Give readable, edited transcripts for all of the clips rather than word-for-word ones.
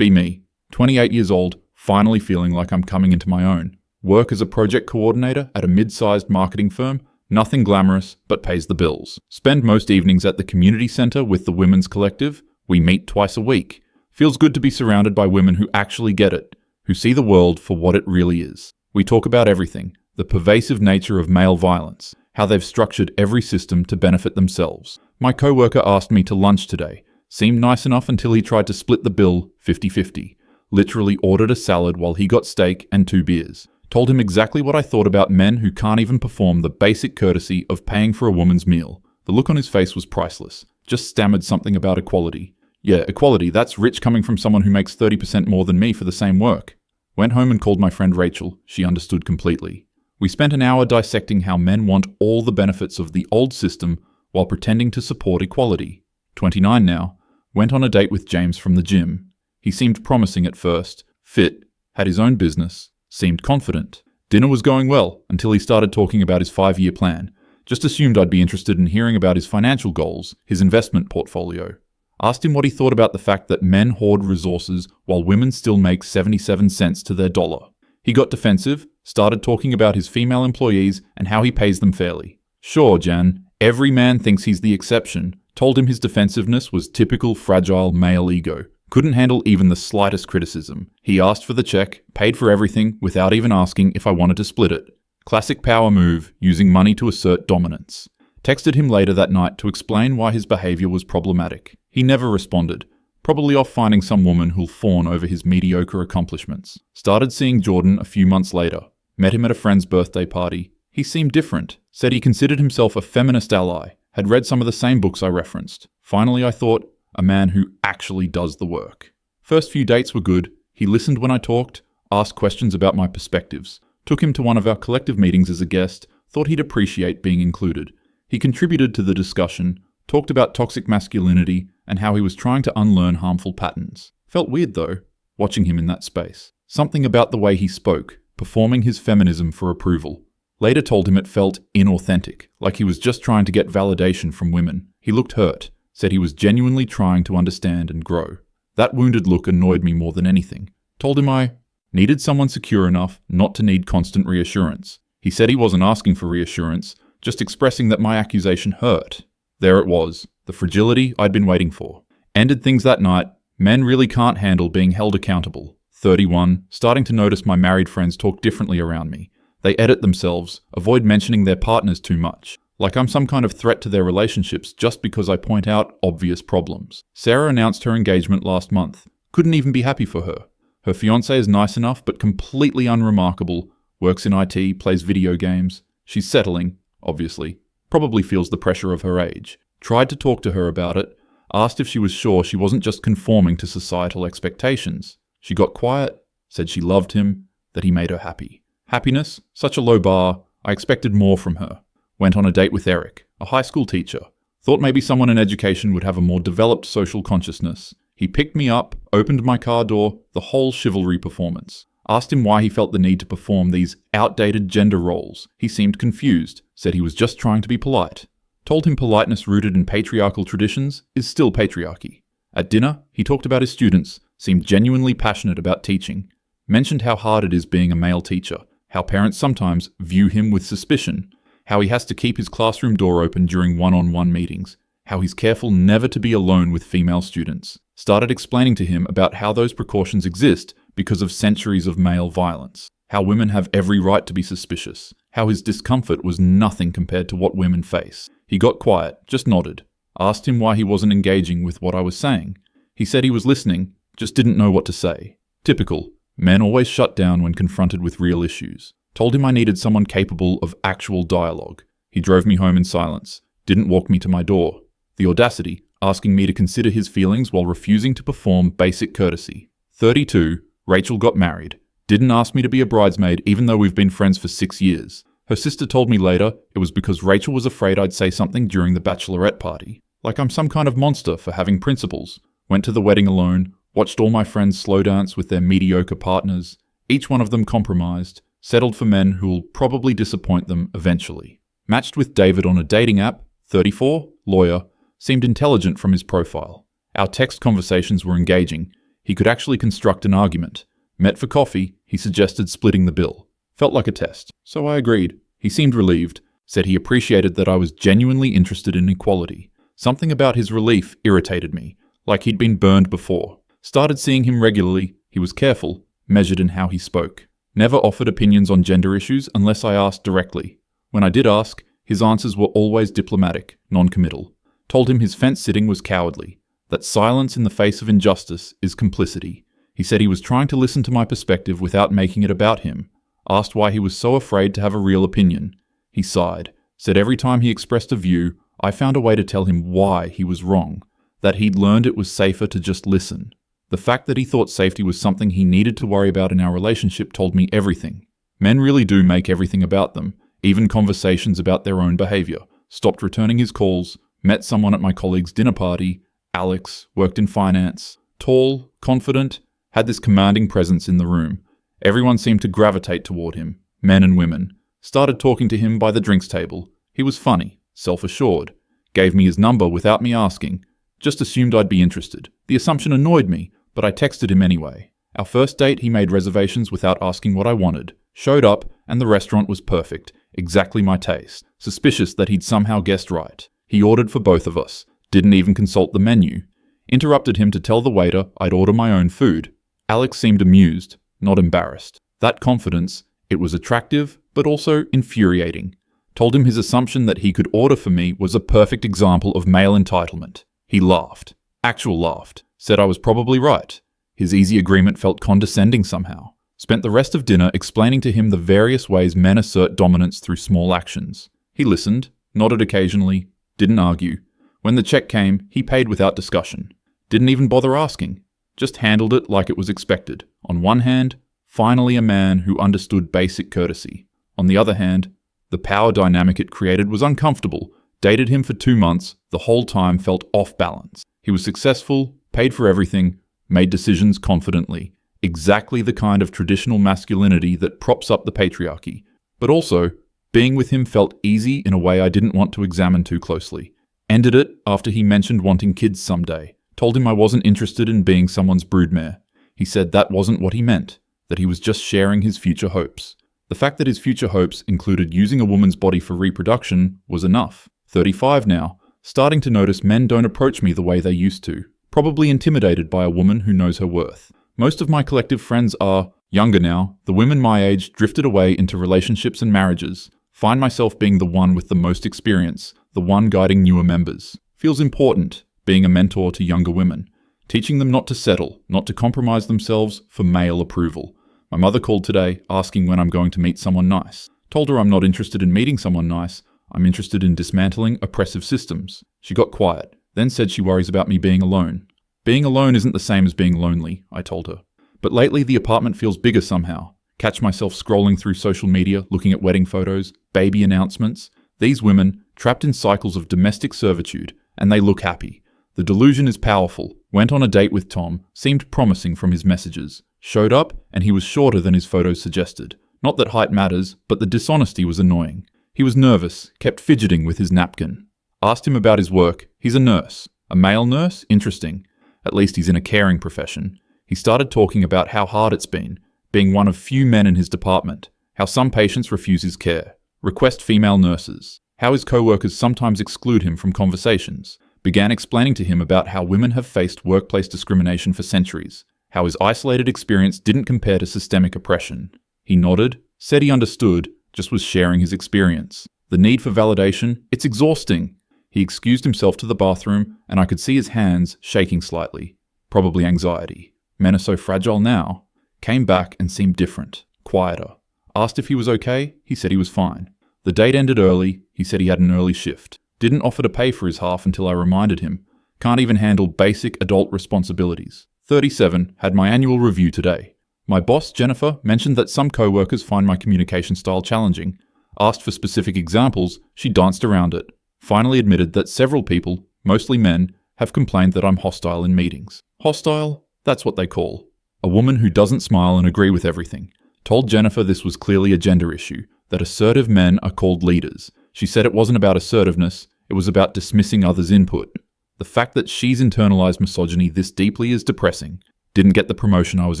Be me, 28 years old, finally feeling like I'm coming into my own. Work as a project coordinator at a mid-sized marketing firm, nothing glamorous, but pays the bills. Spend most evenings at the community centre with the Women's Collective. We meet twice a week. Feels good to be surrounded by women who actually get it, who see the world for what it really is. We talk about everything, the pervasive nature of male violence, how they've structured every system to benefit themselves. My co-worker asked me to lunch today. Seemed nice enough until he tried to split the bill 50-50. Literally ordered a salad while he got steak and 2 beers. Told him exactly what I thought about men who can't even perform the basic courtesy of paying for a woman's meal. The look on his face was priceless. Just stammered something about equality. Yeah, equality, that's rich coming from someone who makes 30% more than me for the same work. Went home and called my friend Rachel. She understood completely. We spent an hour dissecting how men want all the benefits of the old system while pretending to support equality. 29 now. Went on a date with James from the gym. He seemed promising at first, fit, had his own business, seemed confident. Dinner was going well until he started talking about his 5-year plan. Just assumed I'd be interested in hearing about his financial goals, his investment portfolio. Asked him what he thought about the fact that men hoard resources while women still make 77 cents to their dollar. He got defensive, started talking about his female employees and how he pays them fairly. Sure, Jan, every man thinks he's the exception. Told him his defensiveness was typical fragile male ego. Couldn't handle even the slightest criticism. He asked for the check, paid for everything without even asking if I wanted to split it. Classic power move, using money to assert dominance. Texted him later that night to explain why his behavior was problematic. He never responded. Probably off finding some woman who'll fawn over his mediocre accomplishments. Started seeing Jordan a few months later. Met him at a friend's birthday party. He seemed different. Said he considered himself a feminist ally. Had read some of the same books I referenced. Finally, I thought, a man who actually does the work. First few dates were good. He listened when I talked, asked questions about my perspectives. Took him to one of our collective meetings as a guest. Thought he'd appreciate being included. He contributed to the discussion, talked about toxic masculinity and how he was trying to unlearn harmful patterns. Felt weird though, watching him in that space. Something about the way he spoke, performing his feminism for approval. Later told him it felt inauthentic, like he was just trying to get validation from women. He looked hurt, said he was genuinely trying to understand and grow. That wounded look annoyed me more than anything. Told him I needed someone secure enough not to need constant reassurance. He said he wasn't asking for reassurance, just expressing that my accusation hurt. There it was, the fragility I'd been waiting for. Ended things that night. Men really can't handle being held accountable. 31, starting to notice my married friends talk differently around me. They edit themselves, avoid mentioning their partners too much. Like I'm some kind of threat to their relationships just because I point out obvious problems. Sarah announced her engagement last month. Couldn't even be happy for her. Her fiancé is nice enough but completely unremarkable. Works in IT, plays video games. She's settling, obviously. Probably feels the pressure of her age. Tried to talk to her about it. Asked if she was sure she wasn't just conforming to societal expectations. She got quiet, said she loved him, that he made her happy. Happiness? Such a low bar. I expected more from her. Went on a date with Eric, a high school teacher. Thought maybe someone in education would have a more developed social consciousness. He picked me up, opened my car door, the whole chivalry performance. Asked him why he felt the need to perform these outdated gender roles. He seemed confused, said he was just trying to be polite. Told him politeness rooted in patriarchal traditions is still patriarchy. At dinner, he talked about his students, seemed genuinely passionate about teaching. Mentioned how hard it is being a male teacher, how parents sometimes view him with suspicion, how he has to keep his classroom door open during one-on-one meetings, how he's careful never to be alone with female students. Started explaining to him about how those precautions exist because of centuries of male violence, how women have every right to be suspicious, how his discomfort was nothing compared to what women face. He got quiet, just nodded. Asked him why he wasn't engaging with what I was saying. He said he was listening, just didn't know what to say. Typical. Men always shut down when confronted with real issues. Told him I needed someone capable of actual dialogue. He drove me home in silence. Didn't walk me to my door. The audacity, asking me to consider his feelings while refusing to perform basic courtesy. 32, Rachel got married. Didn't ask me to be a bridesmaid even though we've been friends for 6 years. Her sister told me later it was because Rachel was afraid I'd say something during the bachelorette party. Like I'm some kind of monster for having principles. Went to the wedding alone, watched all my friends slow dance with their mediocre partners. Each one of them compromised, settled for men who will probably disappoint them eventually. Matched with David on a dating app, 34, lawyer, seemed intelligent from his profile. Our text conversations were engaging. He could actually construct an argument. Met for coffee, he suggested splitting the bill. Felt like a test, so I agreed. He seemed relieved, said he appreciated that I was genuinely interested in equality. Something about his relief irritated me, like he'd been burned before. Started seeing him regularly. He was careful, measured in how he spoke. Never offered opinions on gender issues unless I asked directly. When I did ask, his answers were always diplomatic, non-committal. Told him his fence-sitting was cowardly, that silence in the face of injustice is complicity. He said he was trying to listen to my perspective without making it about him. Asked why he was so afraid to have a real opinion. He sighed, said every time he expressed a view, I found a way to tell him why he was wrong, that he'd learned it was safer to just listen. The fact that he thought safety was something he needed to worry about in our relationship told me everything. Men really do make everything about them, even conversations about their own behavior. Stopped returning his calls, met someone at my colleague's dinner party. Alex, worked in finance. Tall, confident, had this commanding presence in the room. Everyone seemed to gravitate toward him, men and women. Started talking to him by the drinks table. He was funny, self-assured. Gave me his number without me asking. Just assumed I'd be interested. The assumption annoyed me, but I texted him anyway. Our first date, he made reservations without asking what I wanted. Showed up, and the restaurant was perfect. Exactly my taste. Suspicious that he'd somehow guessed right. He ordered for both of us. Didn't even consult the menu. Interrupted him to tell the waiter I'd order my own food. Alex seemed amused, not embarrassed. That confidence, it was attractive, but also infuriating. Told him his assumption that he could order for me was a perfect example of male entitlement. He laughed. Actual laughed. Said I was probably right. His easy agreement felt condescending somehow. Spent the rest of dinner explaining to him the various ways men assert dominance through small actions. He listened, nodded occasionally, didn't argue. When the check came, he paid without discussion. Didn't even bother asking. Just handled it like it was expected. On one hand, finally a man who understood basic courtesy. On the other hand, the power dynamic it created was uncomfortable. Dated him for 2 months, the whole time felt off balance. He was successful, paid for everything, made decisions confidently. Exactly the kind of traditional masculinity that props up the patriarchy. But also, being with him felt easy in a way I didn't want to examine too closely. Ended it after he mentioned wanting kids someday. Told him I wasn't interested in being someone's broodmare. He said that wasn't what he meant, that he was just sharing his future hopes. The fact that his future hopes included using a woman's body for reproduction was enough. 35 now, starting to notice men don't approach me the way they used to. Probably intimidated by a woman who knows her worth. Most of my collective friends are younger now. The women my age drifted away into relationships and marriages. Find myself being the one with the most experience, the one guiding newer members. Feels important, being a mentor to younger women. Teaching them not to settle, not to compromise themselves for male approval. My mother called today, asking when I'm going to meet someone nice. Told her I'm not interested in meeting someone nice. I'm interested in dismantling oppressive systems. She got quiet, then said she worries about me being alone. Being alone isn't the same as being lonely, I told her. But lately the apartment feels bigger somehow. Catch myself scrolling through social media, looking at wedding photos, baby announcements. These women, trapped in cycles of domestic servitude, and they look happy. The delusion is powerful. Went on a date with Tom, seemed promising from his messages. Showed up, and he was shorter than his photos suggested. Not that height matters, but the dishonesty was annoying. He was nervous, kept fidgeting with his napkin. Asked him about his work. He's a nurse. A male nurse? Interesting. At least he's in a caring profession. He started talking about how hard it's been, being one of few men in his department, how some patients refuse his care, request female nurses, how his co-workers sometimes exclude him from conversations. Began explaining to him about how women have faced workplace discrimination for centuries, how his isolated experience didn't compare to systemic oppression. He nodded, said he understood, just was sharing his experience. The need for validation, it's exhausting. He excused himself to the bathroom, and I could see his hands shaking slightly. Probably anxiety. Men are so fragile now. Came back and seemed different, quieter. Asked if he was okay, he said he was fine. The date ended early, he said he had an early shift. Didn't offer to pay for his half until I reminded him. Can't even handle basic adult responsibilities. 37, had my annual review today. My boss, Jennifer, mentioned that some co-workers find my communication style challenging. Asked for specific examples, she danced around it. Finally admitted that several people, mostly men, have complained that I'm hostile in meetings. Hostile? That's what they call. A woman who doesn't smile and agree with everything. Told Jennifer this was clearly a gender issue, that assertive men are called leaders. She said it wasn't about assertiveness, it was about dismissing others' input. The fact that she's internalized misogyny this deeply is depressing. Didn't get the promotion I was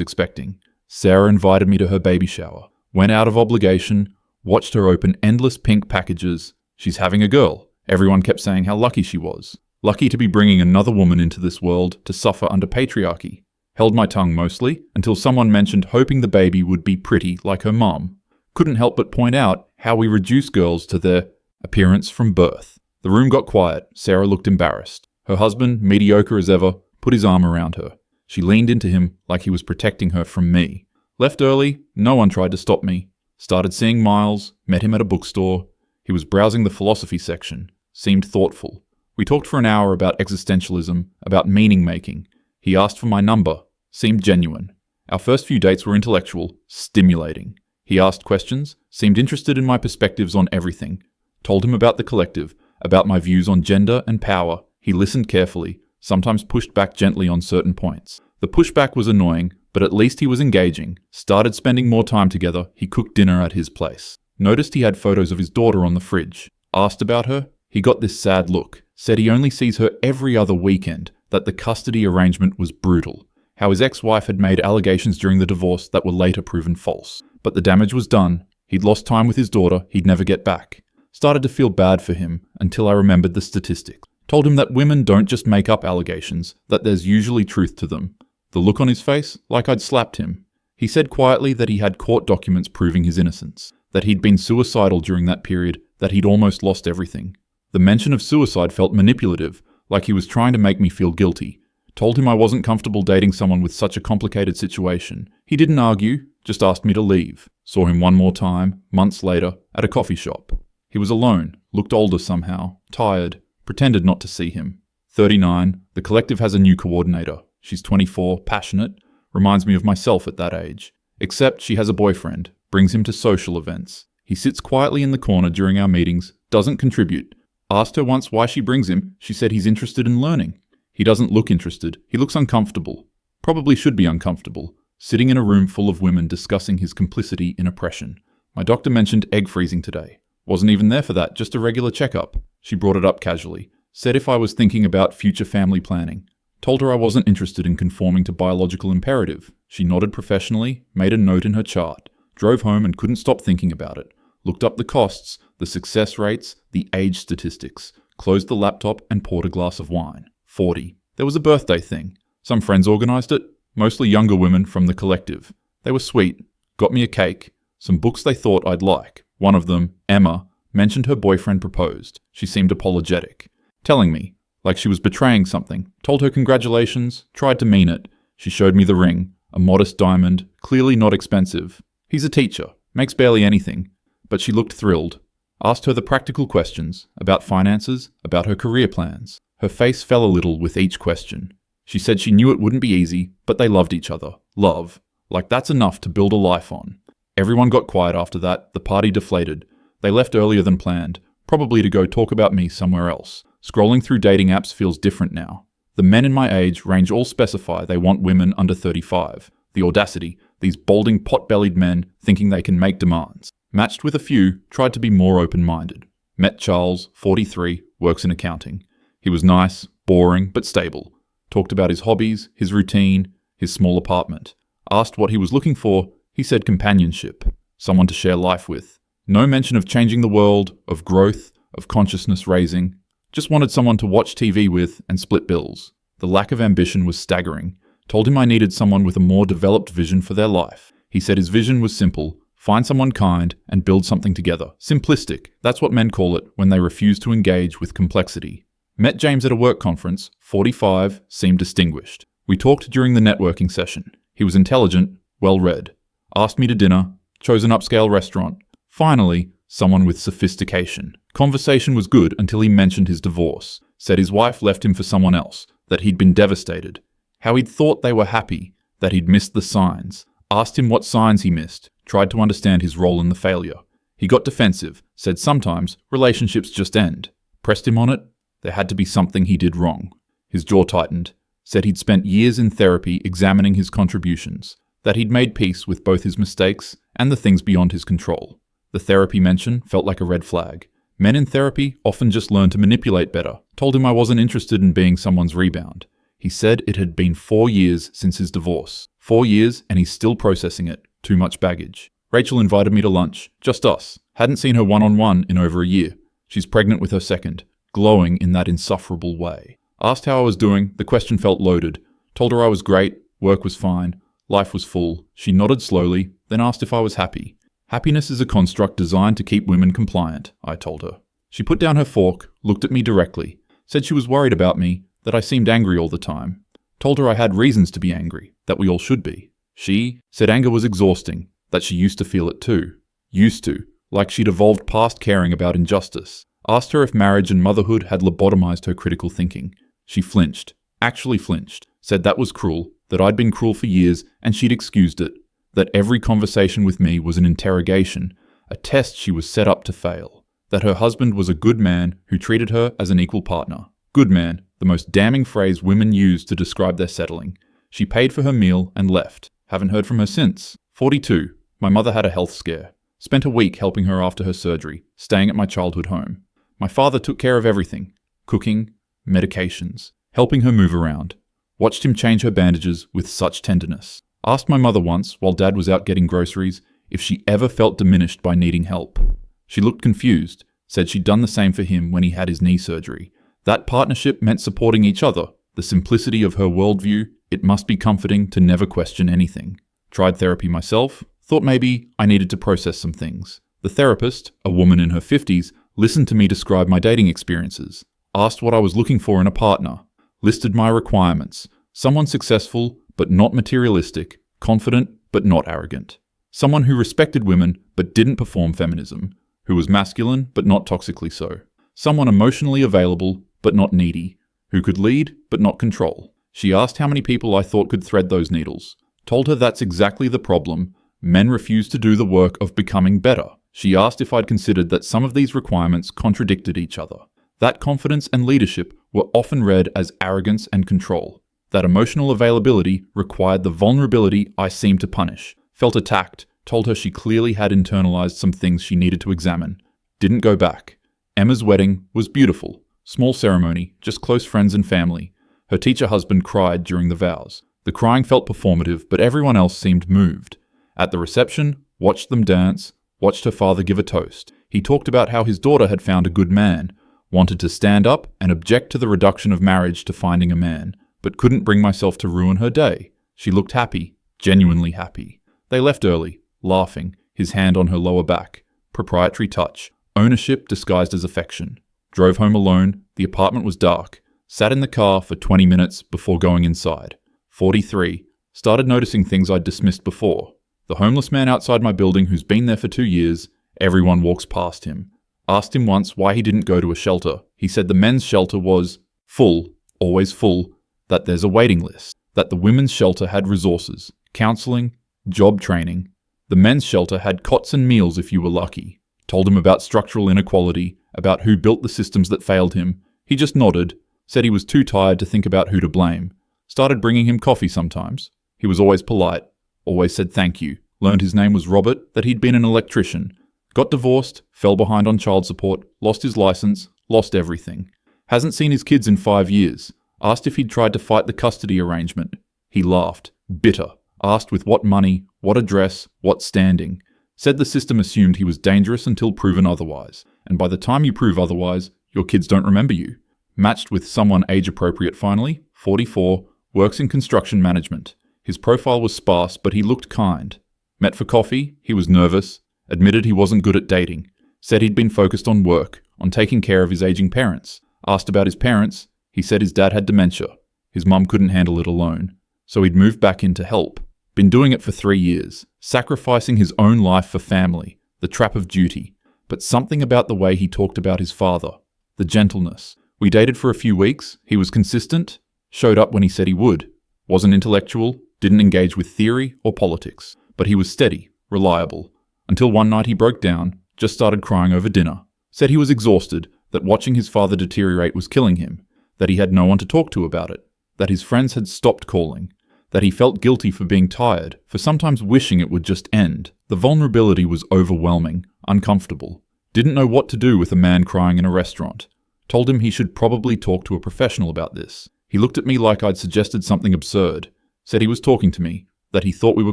expecting. Sarah invited me to her baby shower. Went out of obligation, watched her open endless pink packages. She's having a girl. Everyone kept saying how lucky she was. Lucky to be bringing another woman into this world to suffer under patriarchy. Held my tongue mostly, until someone mentioned hoping the baby would be pretty like her mom. Couldn't help but point out how we reduce girls to their appearance from birth. The room got quiet. Sarah looked embarrassed. Her husband, mediocre as ever, put his arm around her. She leaned into him like he was protecting her from me. Left early, no one tried to stop me. Started seeing Miles, met him at a bookstore. He was browsing the philosophy section. Seemed thoughtful. We talked for an hour about existentialism, about meaning-making. He asked for my number. Seemed genuine. Our first few dates were intellectual, stimulating. He asked questions, seemed interested in my perspectives on everything. Told him about the collective, about my views on gender and power. He listened carefully, sometimes pushed back gently on certain points. The pushback was annoying, but at least he was engaging. Started spending more time together. He cooked dinner at his place. Noticed he had photos of his daughter on the fridge. Asked about her. He got this sad look. Said he only sees her every other weekend, that the custody arrangement was brutal. How his ex-wife had made allegations during the divorce that were later proven false. But the damage was done. He'd lost time with his daughter he'd never get back. Started to feel bad for him until I remembered the statistics. Told him that women don't just make up allegations, that there's usually truth to them. The look on his face, like I'd slapped him. He said quietly that he had court documents proving his innocence, that he'd been suicidal during that period, that he'd almost lost everything. The mention of suicide felt manipulative, like he was trying to make me feel guilty. Told him I wasn't comfortable dating someone with such a complicated situation. He didn't argue, just asked me to leave. Saw him one more time, months later, at a coffee shop. He was alone, looked older somehow, tired, pretended not to see him. 39, the collective has a new coordinator. She's 24, passionate, reminds me of myself at that age. Except she has a boyfriend, brings him to social events. He sits quietly in the corner during our meetings, doesn't contribute. Asked her once why she brings him, she said he's interested in learning. He doesn't look interested, he looks uncomfortable. Probably should be uncomfortable, sitting in a room full of women discussing his complicity in oppression. My doctor mentioned egg freezing today. Wasn't even there for that, just a regular checkup. She brought it up casually. Said if I was thinking about future family planning. Told her I wasn't interested in conforming to biological imperative. She nodded professionally, made a note in her chart. Drove home and couldn't stop thinking about it. Looked up the costs, the success rates, the age statistics. Closed the laptop and poured a glass of wine. 40. There was a birthday thing. Some friends organised it, mostly younger women from the collective. They were sweet. Got me a cake. Some books they thought I'd like. One of them, Emma, mentioned her boyfriend proposed. She seemed apologetic. Telling me, like she was betraying something. Told her congratulations, tried to mean it. She showed me the ring, a modest diamond, clearly not expensive. He's a teacher, makes barely anything. But she looked thrilled. Asked her the practical questions, about finances, about her career plans. Her face fell a little with each question. She said she knew it wouldn't be easy, but they loved each other. Love. Like that's enough to build a life on. Everyone got quiet after that, the party deflated. They left earlier than planned, probably to go talk about me somewhere else. Scrolling through dating apps feels different now. The men in my age range all specify they want women under 35. The audacity, these balding pot-bellied men thinking they can make demands. Matched with a few, tried to be more open-minded. Met Charles, 43, works in accounting. He was nice, boring, but stable. Talked about his hobbies, his routine, his small apartment. Asked what he was looking for, he said companionship. Someone to share life with. No mention of changing the world, of growth, of consciousness raising. Just wanted someone to watch TV with and split bills. The lack of ambition was staggering. Told him I needed someone with a more developed vision for their life. He said his vision was simple. Find someone kind and build something together. Simplistic. That's what men call it when they refuse to engage with complexity. Met James at a work conference, 45, seemed distinguished. We talked during the networking session. He was intelligent, well-read. Asked me to dinner, chose an upscale restaurant. Finally, someone with sophistication. Conversation was good until he mentioned his divorce. Said his wife left him for someone else, that he'd been devastated. How he'd thought they were happy, that he'd missed the signs. Asked him what signs he missed, tried to understand his role in the failure. He got defensive, said sometimes relationships just end. Pressed him on it. There had to be something he did wrong. His jaw tightened. Said he'd spent years in therapy examining his contributions, that he'd made peace with both his mistakes and the things beyond his control. The therapy mention felt like a red flag. Men in therapy often just learn to manipulate better. Told him I wasn't interested in being someone's rebound. He said it had been 4 years since his divorce. 4 years and he's still processing it. Too much baggage. Rachel invited me to lunch. Just us. Hadn't seen her one-on-one in over a year. She's pregnant with her second. Glowing in that insufferable way. Asked how I was doing. The question felt loaded. Told her I was great. Work was fine. Life was full. She nodded slowly, then asked if I was happy. Happiness is a construct designed to keep women compliant, I told her. She put down her fork, looked at me directly, said she was worried about me, that I seemed angry all the time. Told her I had reasons to be angry, that we all should be. She said anger was exhausting, that she used to feel it too. Used to, like she'd evolved past caring about injustice. Asked her if marriage and motherhood had lobotomized her critical thinking. She flinched, actually flinched, said that was cruel, that I'd been cruel for years and she'd excused it, that every conversation with me was an interrogation, a test she was set up to fail, that her husband was a good man who treated her as an equal partner. Good man, the most damning phrase women use to describe their settling. She paid for her meal and left. Haven't heard from her since. 42. My mother had a health scare. Spent a week helping her after her surgery, staying at my childhood home. My father took care of everything. Cooking, medications, helping her move around. Watched him change her bandages with such tenderness. Asked my mother once, while Dad was out getting groceries, if she ever felt diminished by needing help. She looked confused, said she'd done the same for him when he had his knee surgery. That partnership meant supporting each other, the simplicity of her worldview. It must be comforting to never question anything. Tried therapy myself, thought maybe I needed to process some things. The therapist, a woman in her 50s, listened to me describe my dating experiences, asked what I was looking for in a partner, listed my requirements, someone successful but not materialistic, confident but not arrogant, someone who respected women but didn't perform feminism, who was masculine but not toxically so, someone emotionally available but not needy, who could lead but not control. She asked how many people I thought could thread those needles. Told her that's exactly the problem. Men refuse to do the work of becoming better. She asked if I'd considered that some of these requirements contradicted each other. That confidence and leadership were often read as arrogance and control. That emotional availability required the vulnerability I seemed to punish. Felt attacked. Told her she clearly had internalized some things she needed to examine. Didn't go back. Emma's wedding was beautiful. Small ceremony, just close friends and family. Her teacher husband cried during the vows. The crying felt performative, but everyone else seemed moved. At the reception, watched them dance, watched her father give a toast. He talked about how his daughter had found a good man, wanted to stand up and object to the reduction of marriage to finding a man, but couldn't bring myself to ruin her day. She looked happy, genuinely happy. They left early, laughing, his hand on her lower back. Proprietary touch, ownership disguised as affection. Drove home alone, the apartment was dark. Sat in the car for 20 minutes before going inside. 43. Started noticing things I'd dismissed before. The homeless man outside my building who's been there for 2 years, everyone walks past him. Asked him once why he didn't go to a shelter. He said the men's shelter was full, always full, that there's a waiting list, that the women's shelter had resources, counseling, job training. The men's shelter had cots and meals if you were lucky. Told him about structural inequality, about who built the systems that failed him. He just nodded, said he was too tired to think about who to blame. Started bringing him coffee sometimes. He was always polite, always said thank you. Learned his name was Robert, that he'd been an electrician. Got divorced, fell behind on child support, lost his license, lost everything. Hasn't seen his kids in 5 years. Asked if he'd tried to fight the custody arrangement. He laughed, bitter. Asked with what money, what address, what standing. Said the system assumed he was dangerous until proven otherwise. And by the time you prove otherwise, your kids don't remember you. Matched with someone age appropriate finally, 44, works in construction management. His profile was sparse, but he looked kind. Met for coffee, he was nervous, admitted he wasn't good at dating, said he'd been focused on work, on taking care of his aging parents. Asked about his parents, he said his dad had dementia. His mum couldn't handle it alone, so he'd moved back in to help. Been doing it for 3 years, sacrificing his own life for family, the trap of duty. But something about the way he talked about his father, the gentleness. We dated for a few weeks, he was consistent, showed up when he said he would. Wasn't intellectual, didn't engage with theory or politics, but he was steady, reliable. Until one night he broke down, just started crying over dinner. Said he was exhausted, that watching his father deteriorate was killing him, that he had no one to talk to about it, that his friends had stopped calling, that he felt guilty for being tired, for sometimes wishing it would just end. The vulnerability was overwhelming, uncomfortable. Didn't know what to do with a man crying in a restaurant. Told him he should probably talk to a professional about this. He looked at me like I'd suggested something absurd, said he was talking to me, that he thought we were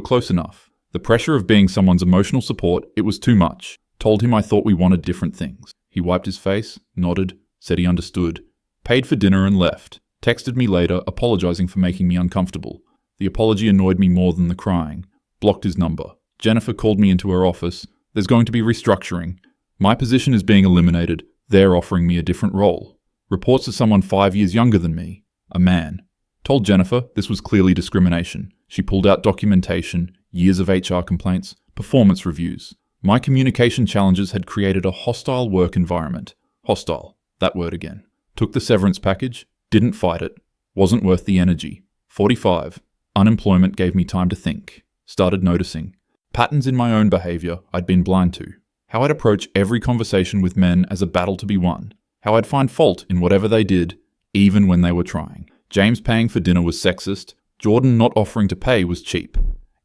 close enough. The pressure of being someone's emotional support, it was too much. Told him I thought we wanted different things. He wiped his face, nodded, said he understood, paid for dinner and left. Texted me later, apologizing for making me uncomfortable. The apology annoyed me more than the crying. Blocked his number. Jennifer called me into her office. There's going to be restructuring. My position is being eliminated. They're offering me a different role. Reports to someone 5 years younger than me. A man. Told Jennifer this was clearly discrimination. She pulled out documentation, years of HR complaints, performance reviews. My communication challenges had created a hostile work environment. Hostile. That word again. Took the severance package. Didn't fight it. Wasn't worth the energy. 45. Unemployment gave me time to think. Started noticing patterns in my own behavior I'd been blind to. How I'd approach every conversation with men as a battle to be won. How I'd find fault in whatever they did, even when they were trying. James paying for dinner was sexist. Jordan not offering to pay was cheap.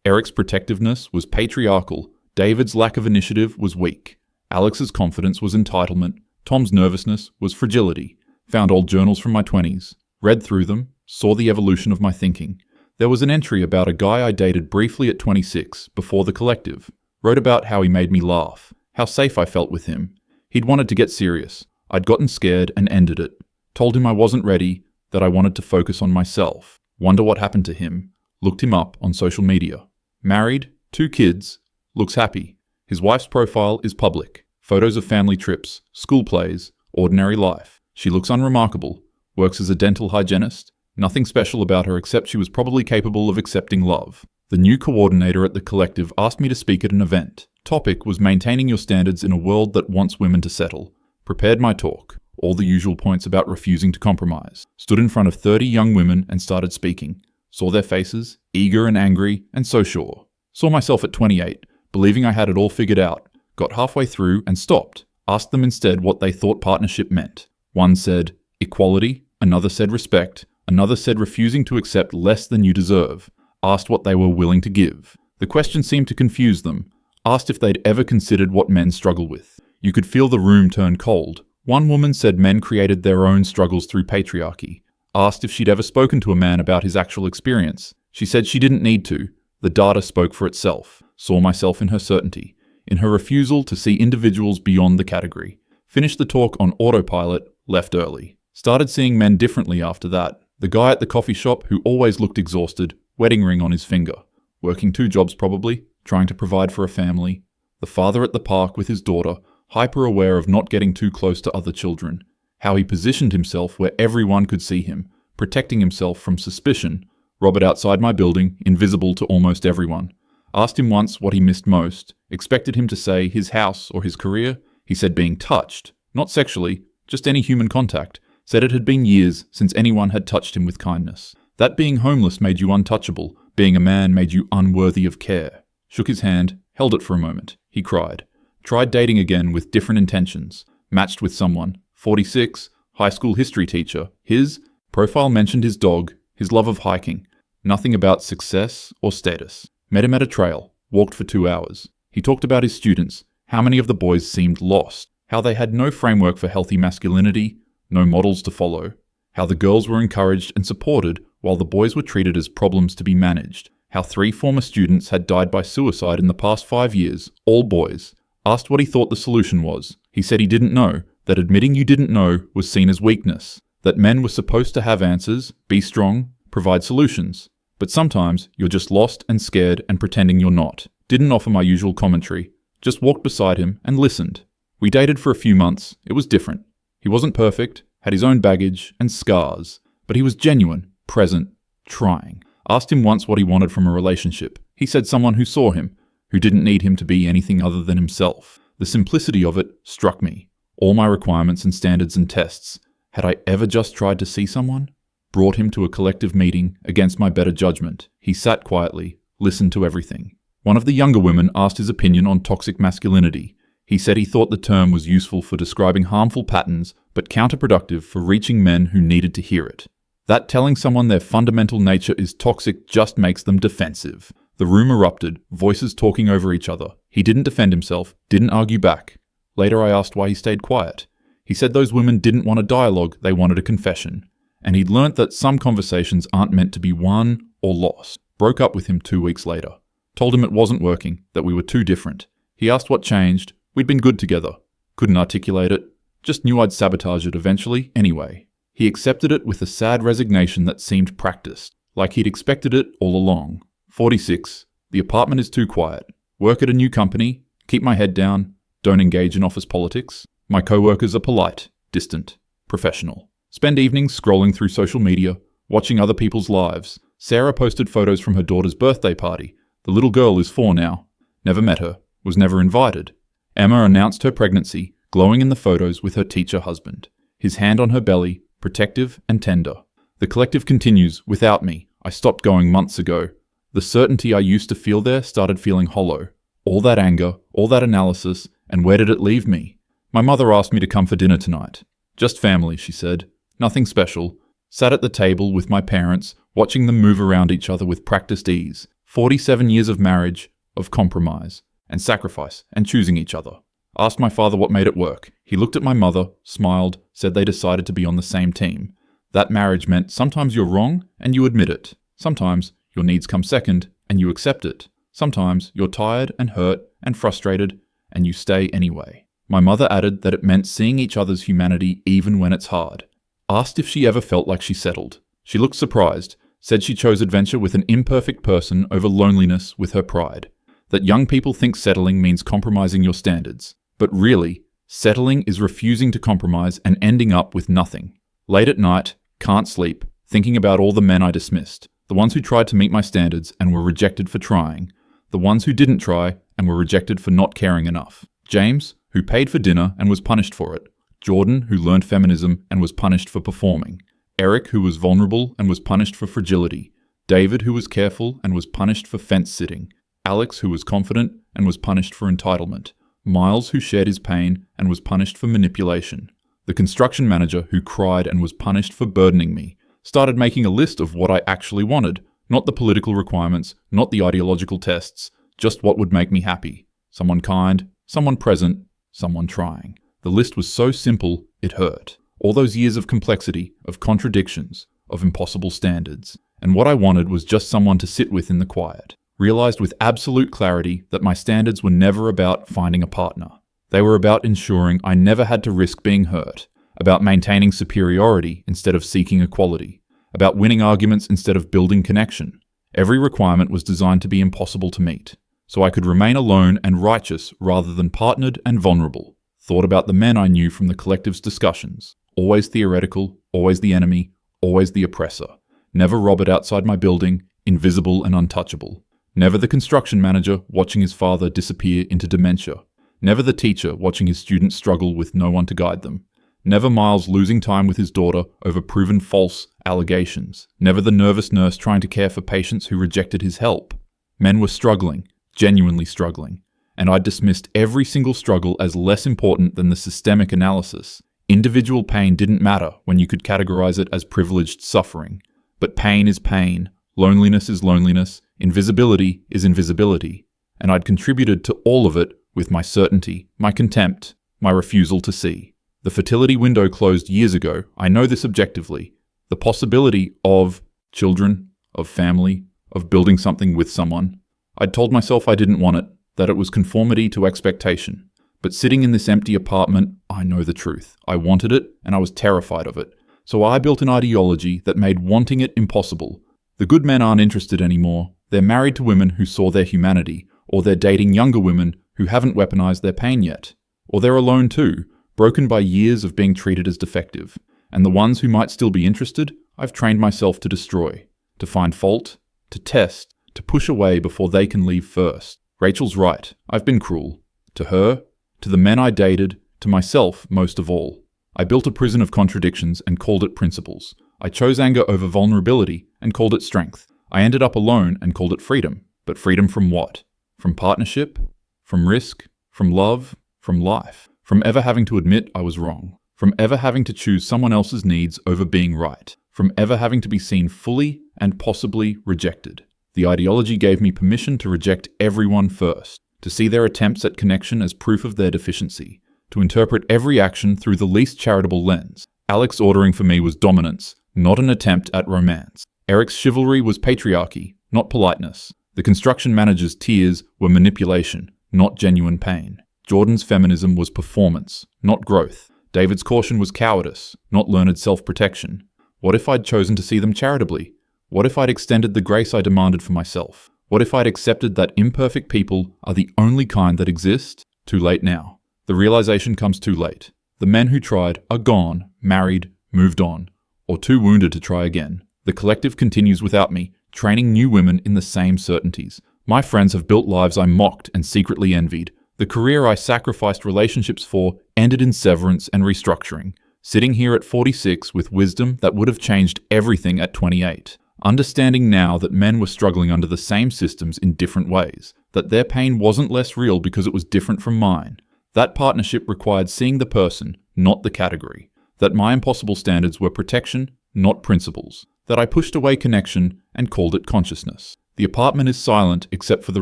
Eric's protectiveness was patriarchal. David's lack of initiative was weak. Alex's confidence was entitlement. Tom's nervousness was fragility. Found old journals from my 20s. Read through them. Saw the evolution of my thinking. There was an entry about a guy I dated briefly at 26, before the collective. Wrote about how he made me laugh. How safe I felt with him. He'd wanted to get serious. I'd gotten scared and ended it. Told him I wasn't ready, that I wanted to focus on myself. Wonder what happened to him. Looked him up on social media. Married, 2 kids, looks happy. His wife's profile is public. Photos of family trips, school plays, ordinary life. She looks unremarkable. Works as a dental hygienist. Nothing special about her except she was probably capable of accepting love. The new coordinator at the collective asked me to speak at an event. Topic was maintaining your standards in a world that wants women to settle. Prepared my talk. All the usual points about refusing to compromise. Stood in front of 30 young women and started speaking. Saw their faces, eager and angry, and so sure. Saw myself at 28, believing I had it all figured out. Got halfway through and stopped. Asked them instead what they thought partnership meant. One said, equality. Another said respect. Another said refusing to accept less than you deserve. Asked what they were willing to give. The question seemed to confuse them. Asked if they'd ever considered what men struggle with. You could feel the room turn cold. One woman said men created their own struggles through patriarchy. Asked if she'd ever spoken to a man about his actual experience. She said she didn't need to. The data spoke for itself. Saw myself in her certainty. In her refusal to see individuals beyond the category. Finished the talk on autopilot, left early. Started seeing men differently after that. The guy at the coffee shop who always looked exhausted, wedding ring on his finger. Working 2 jobs probably, trying to provide for a family. The father at the park with his daughter, hyper aware of not getting too close to other children. How he positioned himself where everyone could see him, protecting himself from suspicion. Robert outside my building, invisible to almost everyone. Asked him once what he missed most. Expected him to say his house or his career. He said being touched, not sexually, just any human contact. Said it had been years since anyone had touched him with kindness. That being homeless made you untouchable. Being a man made you unworthy of care. Shook his hand, held it for a moment. He cried. Tried dating again with different intentions. Matched with someone. 46, high school history teacher. His profile mentioned his dog, his love of hiking. Nothing about success or status. Met him at a trail. Walked for 2 hours. He talked about his students. How many of the boys seemed lost. How they had no framework for healthy masculinity. No models to follow. How the girls were encouraged and supported while the boys were treated as problems to be managed. How 3 former students had died by suicide in the past 5 years, all boys. Asked what he thought the solution was. He said he didn't know, that admitting you didn't know was seen as weakness, that men were supposed to have answers, be strong, provide solutions. But sometimes you're just lost and scared and pretending you're not. Didn't offer my usual commentary. Just walked beside him and listened. We dated for a few months. It was different. He wasn't perfect, had his own baggage and scars, but he was genuine, present, trying. Asked him once what he wanted from a relationship. He said someone who saw him, who didn't need him to be anything other than himself. The simplicity of it struck me. All my requirements and standards and tests. Had I ever just tried to see someone? Brought him to a collective meeting against my better judgment. He sat quietly, listened to everything. One of the younger women asked his opinion on toxic masculinity. He said he thought the term was useful for describing harmful patterns, but counterproductive for reaching men who needed to hear it. That telling someone their fundamental nature is toxic just makes them defensive. The room erupted, voices talking over each other. He didn't defend himself, didn't argue back. Later I asked why he stayed quiet. He said those women didn't want a dialogue, they wanted a confession. and he'd learnt that some conversations aren't meant to be won or lost. Broke up with him 2 weeks later. Told him it wasn't working, that we were too different. He asked what changed. We'd been good together. Couldn't articulate it. Just knew I'd sabotage it eventually anyway. He accepted it with a sad resignation that seemed practiced, like he'd expected it all along. 46. The apartment is too quiet. Work at a new company. Keep my head down. Don't engage in office politics. My co-workers are polite, distant, professional. Spend evenings scrolling through social media, watching other people's lives. Sarah posted photos from her daughter's birthday party. The little girl is 4 now. Never met her. Was never invited. Emma announced her pregnancy, glowing in the photos with her teacher husband. His hand on her belly, protective and tender. The collective continues without me. I stopped going months ago. The certainty I used to feel there started feeling hollow. All that anger, all that analysis, and where did it leave me? My mother asked me to come for dinner tonight. Just family, she said. Nothing special. Sat at the table with my parents, watching them move around each other with practiced ease. 47 years of marriage, of compromise, and sacrifice, and choosing each other. Asked my father what made it work. He looked at my mother, smiled, said they decided to be on the same team. That marriage meant sometimes you're wrong, and you admit it. Sometimes your needs come second, and you accept it. Sometimes you're tired and hurt and frustrated, and you stay anyway. My mother added that it meant seeing each other's humanity even when it's hard. Asked if she ever felt like she settled. She looked surprised, said she chose adventure with an imperfect person over loneliness with her pride. That young people think settling means compromising your standards. But really, settling is refusing to compromise and ending up with nothing. Late at night, can't sleep, thinking about all the men I dismissed. The ones who tried to meet my standards and were rejected for trying. The ones who didn't try and were rejected for not caring enough. James, who paid for dinner and was punished for it. Jordan, who learned feminism and was punished for performing. Eric, who was vulnerable and was punished for fragility. David, who was careful and was punished for fence-sitting. Alex, who was confident and was punished for entitlement. Miles, who shared his pain and was punished for manipulation. The construction manager, who cried and was punished for burdening me. Started making a list of what I actually wanted, not the political requirements, not the ideological tests, just what would make me happy. Someone kind, someone present, someone trying. The list was so simple, it hurt. All those years of complexity, of contradictions, of impossible standards. And what I wanted was just someone to sit with in the quiet. Realized with absolute clarity that my standards were never about finding a partner. They were about ensuring I never had to risk being hurt. About maintaining superiority instead of seeking equality. About winning arguments instead of building connection. Every requirement was designed to be impossible to meet. So I could remain alone and righteous rather than partnered and vulnerable. Thought about the men I knew from the collective's discussions. Always theoretical, always the enemy, always the oppressor. Never Robert outside my building, invisible and untouchable. Never the construction manager watching his father disappear into dementia. Never the teacher watching his students struggle with no one to guide them. Never Miles losing time with his daughter over proven false allegations. Never the nervous nurse trying to care for patients who rejected his help. Men were struggling, genuinely struggling, and I dismissed every single struggle as less important than the systemic analysis. Individual pain didn't matter when you could categorize it as privileged suffering. But pain is pain, loneliness is loneliness, invisibility is invisibility, and I'd contributed to all of it with my certainty, my contempt, my refusal to see. The fertility window closed years ago. I know this objectively. The possibility of children, of family, of building something with someone. I'd told myself I didn't want it, that it was conformity to expectation. But sitting in this empty apartment, I know the truth. I wanted it, and I was terrified of it. So I built an ideology that made wanting it impossible. The good men aren't interested anymore. They're married to women who saw their humanity, or they're dating younger women who haven't weaponized their pain yet. Or they're alone too, broken by years of being treated as defective. And the ones who might still be interested, I've trained myself to destroy, to find fault, to test, to push away before they can leave first. Rachel's right. I've been cruel. To her, to the men I dated, to myself most of all. I built a prison of contradictions and called it principles. I chose anger over vulnerability and called it strength. I ended up alone and called it freedom. But freedom from what? From partnership? From risk? From love? From life? From ever having to admit I was wrong? From ever having to choose someone else's needs over being right? From ever having to be seen fully and possibly rejected? The ideology gave me permission to reject everyone first, to see their attempts at connection as proof of their deficiency, to interpret every action through the least charitable lens. Alex ordering for me was dominance, not an attempt at romance. Eric's chivalry was patriarchy, not politeness. The construction manager's tears were manipulation, not genuine pain. Jordan's feminism was performance, not growth. David's caution was cowardice, not learned self-protection. What if I'd chosen to see them charitably? What if I'd extended the grace I demanded for myself? What if I'd accepted that imperfect people are the only kind that exist? Too late now. The realization comes too late. The men who tried are gone, married, moved on, or too wounded to try again. The collective continues without me, training new women in the same certainties. My friends have built lives I mocked and secretly envied. The career I sacrificed relationships for ended in severance and restructuring. Sitting here at 46 with wisdom that would have changed everything at 28. Understanding now that men were struggling under the same systems in different ways. That their pain wasn't less real because it was different from mine. That partnership required seeing the person, not the category. That my impossible standards were protection, not principles. That I pushed away connection and called it consciousness. The apartment is silent except for the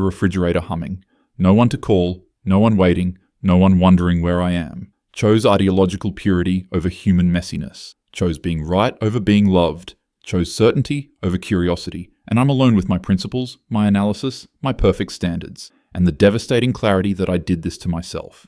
refrigerator humming. No one to call, no one waiting, no one wondering where I am. Chose ideological purity over human messiness. Chose being right over being loved. Chose certainty over curiosity. And I'm alone with my principles, my analysis, my perfect standards, and the devastating clarity that I did this to myself.